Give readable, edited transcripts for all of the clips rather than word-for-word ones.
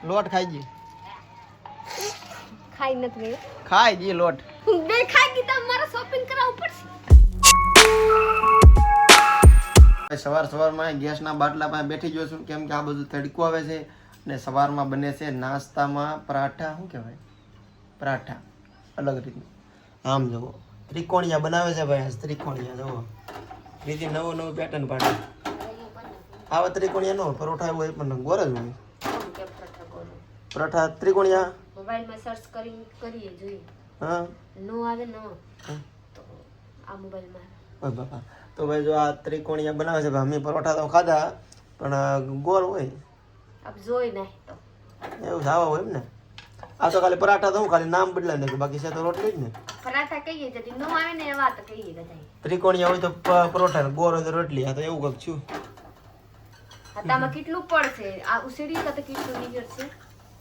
લોટ ખાઈ જી ખાઈ નથી ગઈ ખાઈ જી લોટ બે ખાઈ ગઈ તો મારે શોપિંગ કરાવવું પડશે સવાર સવારમાં ગેસના બાટલા પાસે બેઠી ગયો છું કેમ કે આ બધું તડકો આવે છે ને સવારમાં બને છે નાસ્તામાં પરાઠા શું કહેવાય પરાઠા અલગ રીતનું આમ જુઓ ત્રિકોણિયા બનાવે છે ભાઈ ત્રિકોણિયા જુઓ બીજી નવું નવું પેટર્ન પાડે આવા ત્રિકોણિયા નો પરોઠા હોય પણ ગોર જ હોય પરાઠા ત્રિકોણિયા મોબાઈલમાં સર્ચ કરીને કરીએ જોઈએ હા નો આવે નો તો આ મોબાઈલમાં ઓય બાપા તો ભાઈ જો આ ત્રિકોણિયા બનાવે છે ભાઈ અમે પરોઠા તો ખાધા પણ ગોળ હોય આપ જોઈ નહીં તો એવું સાવા હોય એમ ને આ તો ખાલી પરાઠા તો હું ખાલી નામ બદલાઈ નાખ્યું બાકી છે તો રોટલી જ ને પરાઠા કહીએ જતી નો આવે ને એવા તો કહીએ બધા ત્રિકોણિયા હોય તો પરોઠા ને ગોળ હોય તો રોટલી આ તો એવું કંઈક છું આમાં કેટલું પડશે આ ઉસેડી તો કેટલું નીકળશે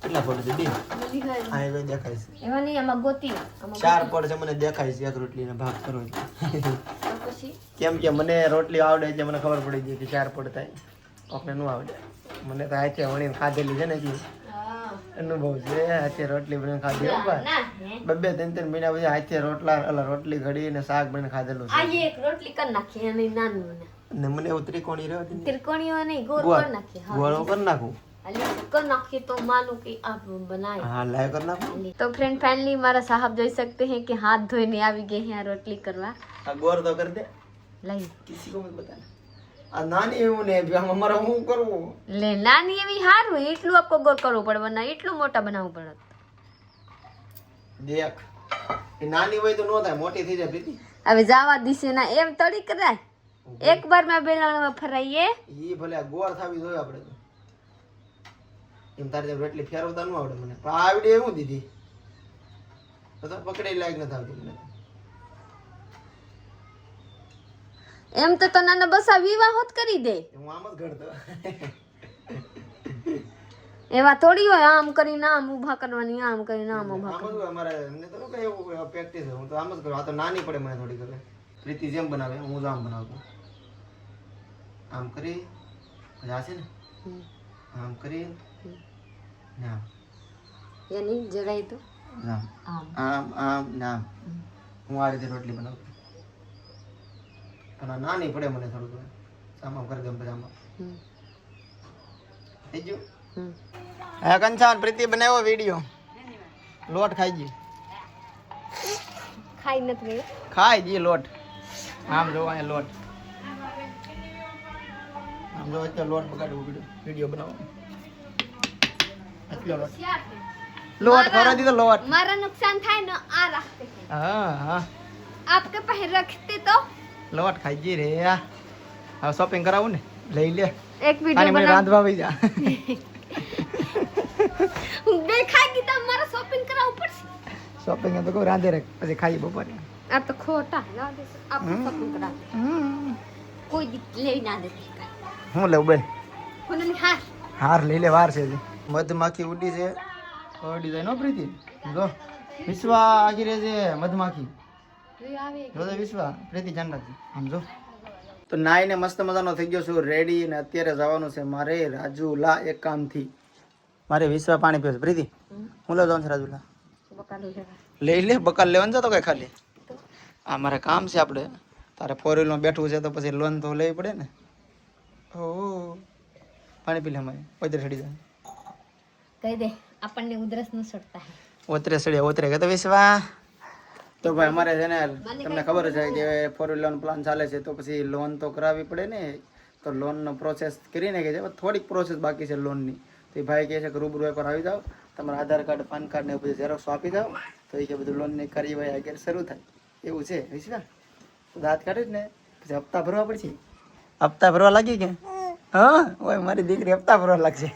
કેટલા પડ છે બે હા એ દેખાય છે એવા નહીં આમાં ગોતી ચાર પડ છે મને દેખાય છે એક રોટલીનો ભાગ કરો પછી કેમ કે મને રોટલી આવડે એટલે મને ખબર પડી ગઈ કે ચાર પડ થાય કોકને ન આવડે મને તો હાથે વણીને ખાધેલી છે ને એટલે અનુભવ છે હાથે રોટલી બને ખાધી બબે ત્રણ મહિના પછી હાથે રોટલી ઘડી ને શાક બને ખાધેલું છે આ એક રોટલી કરી નાખી અને નાનું ને મને એવું ત્રિકોણી રહ્યો ત્રિકોણીઓ નહીં ગોળ કરી નાખી ગોળ કરી નાખું कर नाखी तो मानो कि आप बनाए हाँ लाइव करना तो फ्रेंड फाइनली हमारा साहब देख सकते हैं कि हाथ धोने આવી ગए हैं रोटली करवा अब गौर तो कर दे લઈ किसी को मत बताना आ नानी એવું ને અમારે હું કરવું લે નાની એવી હારું એટલું આપકો ગોળ કરવું પડે ના એટલું મોટા બનાવવું પડે દેખ એ નાની હોય તો નો થાય મોટી થઈ જાય પ્રીતિ હવે જાવા દિશે ના એમ તડી કરાય એક બાર માં બેલણમાં ફરાઈએ ઈ ભલે ગોળ થાવી જોઈએ આપણે તો એમ તારે જેમ રોટલી ફેરવતા ન આવડે મને પણ આવડે એવું દીધી તો પકડી લાયક ન થાવતી મને એમ તો તને બસા વિવાહ હોત કરી દે હું આમ જ ઘડતો એવા થોડી હોય આમ કરીને આમ ઊભા કરવાની આમ કરીને આમ ઊભા આમ જ અમારે મને તો કઈ એવું પ્રેક્ટિસ હું તો આમ જ કરું આ તો નાની પડે મને થોડી કરે પ્રીતિ જેમ બનાવે હું જ આમ બનાવતો આમ કરી પછી આ છે ને આમ કરી નામ યાની જરાય તો નામ આમ આમ નામ હું આ રીતે રોટલી બનાવું પણ આ નાની પડે મને થોડું આમ કરી દઉં પછી આમાં થઈ ગયું હા કંચાન પ્રીતિ બનાવ્યો વિડીયો લોટ ખાઈ ગઈ ખાઈ નથી ગઈ ખાઈ ગઈ લોટ આમ જો અહીંયા લોટ આમ જો અત્યારે લોટ બગાડવું વિડીયો બનાવો लोट करो दी तो लोट मारा नुकसान था ना आ रखते हैं हाँ हाँ आपके पहले रखते तो लोट खाई जी रे यार अब शॉपिंग कराऊं ने ले ले एक वीडियो बना रांधवा भी जा देखागी तो हमारा शॉपिंग कराऊं पड़से शॉपिंग तो को रांधे रख પછી ખાઈ બપોરે अब तो खोटा ला दे आप शॉपिंग करा कोई ले ना दे હું લઉં બેન કોને હાર હાર લઈ લે વાર છે મધમાખી ઉડી છે ઉડી જાય નો પ્રીતિ જો વિશ્વા આખી રે છે મધમાખી જો વિશ્વા પ્રીતિ જાન રાખી આમ જો તો નાઈને મસ્ત મજાનો થઈ ગયો છું રેડી ને અત્યારે જવાનું છે મારે રાજુલા એક કામથી મારે વિશ્વા પાણી પીવે છે પ્રીતિ હું લઈ જવાનું છે રાજુલા લઈ લે બકાલ લેવાનું છે તો કઈ ખાલી આ મારે કામ છે આપણે તારે 4 વ્હીલમાં બેઠવું છે તો પછી લોન તો લેવી પડે ને ઓ પાણી પી લે અમારે ઓતરે ચડી જાય કહી દે આપણને ઉધરસ ન સડતા હે ઓતરે સડ્યા ઓતરે કે તો વિશ્વા તો ભાઈ અમારે છે ને તમને ખબર છે કે 4 વ્હીલરનો પ્લાન ચાલે છે તો પછી લોન તો કરાવવી પડે ને તો લોનનો પ્રોસેસ કરીને કે છે થોડીક પ્રોસેસ બાકી છે લોનની તો એ ભાઈ કહે છે કે રૂબરૂ એકવાર આવી જાઓ તમારા આધાર કાર્ડ પાન કાર્ડ ને એ બધું ઝેરોક્સ આપી જાઓ તો એ કે બધું લોનની કાર્યવાહી આગળ શરૂ થાય એવું છે વિશ્વા તો દાંત કાઢે ને પછી હપ્તા ભરવા પડશે હપ્તા ભરવા લાગી કે હા ઓય મારી દીકરી હપ્તા ભરવા લાગશે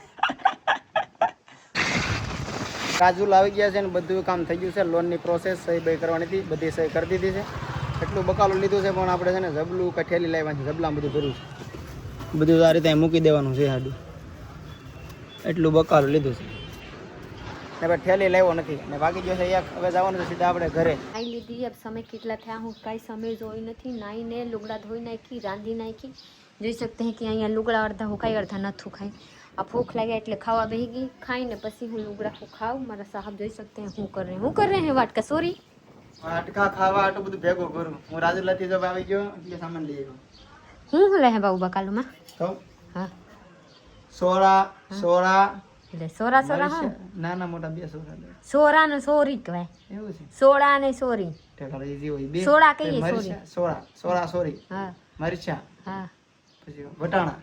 રાજુલ આવી ગયા છે ને બધું કામ થઈ ગયું છે લોનની પ્રોસેસ સહી બહી કરવાની હતી બધી સહી કરી દીધી છે એટલું બકાલું લીધું છે પણ આપણે છે ને જબલું કઠેલી લાવ્યા છે જબલામાં બધું ભર્યું છે બધું આ રીતે મૂકી દેવાનું છે સાડું એટલું બકાલું લીધું છે ને ભાઈ ઠેલી લાવ્યો નથી ને બાકી જો છે એક હવે જવાનું છે સીધા આપણે ઘરે ખાઈ લીધી अब समय કેટલા થયા હું કાંઈ સમય જોઈ નથી નાઈને લુગડા ધોઈ નાખી રાંધી નાખી જોઈ શકते हैं कि અહીંયા લુગડા અડધા હુકાઈ અડધા નથી ખાઈ આ ભૂખ લાગે એટલે ખાવા બેસી ગઈ ખાઈને પછી હું લુગડા ખાઉં મારા સાहब જોઈ सकते हैं હું कर रहे हैं વાટકા સોરી વાટકા ખાવા આટલું બધું ભેગું કરું હું રાજુલાથી જબ આવી ગયો એટલે સામાન લઈ આવ્યો હું લે હે બાબુ બકાલુમાં તો હા સોરા એટલે સોરા હા નાના મોટા બે સોરા લે સોરા ને સોરી કહેવાય એવું છે સોડા ને સોરી ટેકરા ઈઝી હોય બે સોડા કહીએ મરચાં, સોરા સોરી હા મરચા હા પછી વટાણા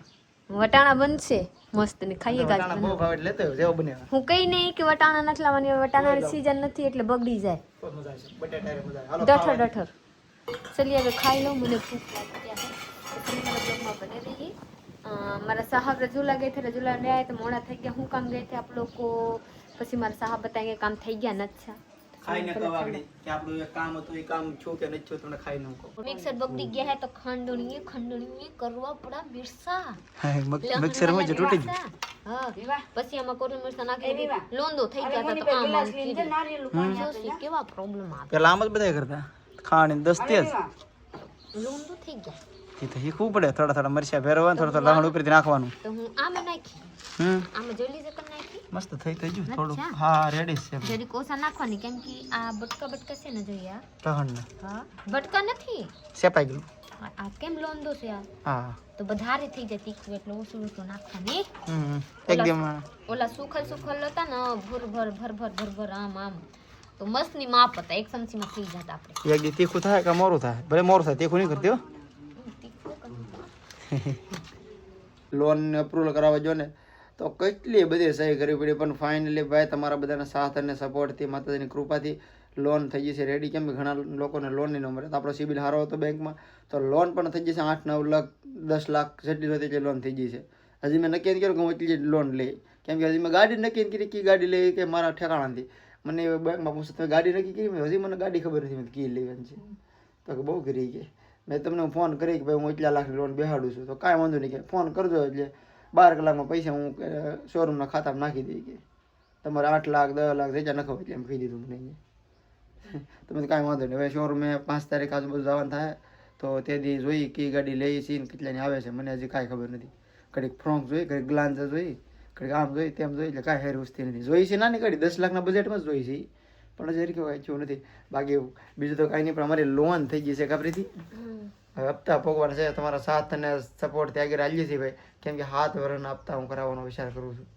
વટાણા બનશે મસ્ત ને ખાઈએ વટાણા બહુ ભાવે એટલે લેતો આવ્યો, જેવો બને હું કઈ નહીં કે વટાણા નથી લાવવાની વટાણાની સીઝન નથી એટલે બગડી જાય બહુ મજા આવશે બટેટા રે મજા આવે. હાલો ડઠર ડઠર ચलिए હવે ખાઈ लो मुझे भूख लग गया है इसलिए मेरे ब्लॉग में बने रहिए મારા સાहब रजूला गए थे रजूला ले आए तो मोड़ा થઈ ગયા હું કામ ગए थे आप लोग को પછી મારા સાहब बताएंगे काम થઈ ગયા નથી ખાઈને કવાગડી કે આપણું એક કામ હતું એ કામ છું કે નથી છું તમને ખાઈને કહો મિક્સર બગડી ગયા है तो ખંડણીએ કરવા પડા મિર્સા મિક્સર માં જ તૂટી ગયું હા પછી આમાં કોરી મિર્સા નાખી લોંદો થઈ ગયા હતા તો આમ કીધું કેવા પ્રોબ્લેમ આવે પેલા આમ જ બધા કરતા ખાણી દસ્તી જ લોંદો થઈ ગયા એ તો શીખવું પડે થોડા થોડા મરચા ભેરવવાનું થોડા થોડા લસણ ઉપરથી નાખવાનું તો હું આમાં નાખી આમાં જોઈ લીધે કરી નાખી મસ્ત થઈ ગયું થોડું હા રેડી છે જરી કોસા નાખવાની કેમ કે આ બટકા છે ને જોઈએ આ લહણ હા બટકા નથી સેપાઈ ગયું આ કેમ લોંદો છે આ હા તો વધારે થઈ જાય તીખું એટલે ઓછું ઓછું નાખવાની એકદમ ઓલા સુખલ હતા ને ભર આમ તો મસ્ત ની માપ હતા એક ચમચીમાં થઈ જતા આપણે એક દી તીખું થાય કે મોરું થાય ભલે મોરું થાય તીખું નહીં કરતી હો લોન અપ્રુવલ કરાવવા જો ને તો કેટલી બધી સહી કરવી પડી પણ ફાઇનલી ભાઈ તમારા બધાના સાથ અને સપોર્ટથી માતાજીની કૃપાથી લોન થઈ જશે રેડી. કેમ કે ઘણા લોકોને લોનની ન મળે તો આપણો સિબિલ સારો હતો બેંકમાં તો લોન પણ થઈ જશે 8-9 લાખ 10 લાખ જેટલી હોય તેટલી લોન થઈ જશે. હજી મેં નક્કી કર્યું કે હું એટલી જ લોન લઈ કેમ કે હજી મેં ગાડી નક્કી કરી કે ગાડી લઈ કે મારા ઠેકાણાથી મને બેંકમાં પૂછે તમે ગાડી નક્કી કરી હજી મને ગાડી ખબર નથી કી લેવાની છે તો બહુ કરી કે મેં તમને ફોન કરી કે ભાઈ હું એટલા લાખની લોન બેહાડું છું તો કાંઈ વાંધો નહીં કે ફોન કરજો એટલે 12 કલાકમાં પૈસા હું શોરૂમના ખાતામાં નાખી દઈ કે તમારે 8 લાખ 10 લાખ જેટલા નખો એટલે એમ કહી દીધું મને તમે કાંઈ વાંધો નહીં હવે શોરૂમે 5 તારીખ આજુબાજુ જવાનું થાય તો તે દી જોઈ કઈ ગાડી લઈ છે ને કેટલાની આવે છે મને હજી કાંઈ ખબર નથી. ઘડીક ફ્રોન્ક જોઈ ઘડીક ગ્લાન્સ જોઈ ઘડીક આમ જોઈ તેમ જોઈ એટલે કાંઈ હેર વસ્તી નથી જોઈ છે નાની ગાડી 10 લાખના બજેટમાં જ જોઈ છે પણ હજી કાંઈ થયું નથી. બાકી બીજું તો કાંઈ નહીં પણ અમારી લોન થઈ ગઈ છે કાપરીથી હવે હપ્તા ભોગવાના છે તમારા સાથ અને સપોર્ટથી આગળ આવીએ છીએ ભાઈ કેમ કે 7 વર્ષના હપ્તા હું કરાવવાનો વિચાર કરું છું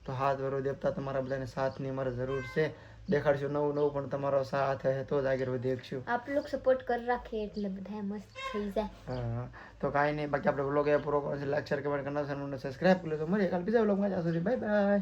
તો 7 વર્ષ હપ્તા તમારા બધાને સાથની મારે જરૂર છે. દેખાડશું નવું પણ તમારો સાથ હે તો જ આગળ વધી શકશું. આપ લોગ સપોર્ટ કર રાખે એટલે બધા મસ્ત થઈ જાય. હા તો કાંઈ નહીં બાકી આપણે વ્લોગ એ પૂરો કરવાનો છે. લાઈક શેર કમેન્ટ કરવાનો છે અને સબસ્ક્રાઇબ કરી લો તો મળીએ કાલ બીજા વ્લોગમાં. જ્યાં સુધી બાય બાય.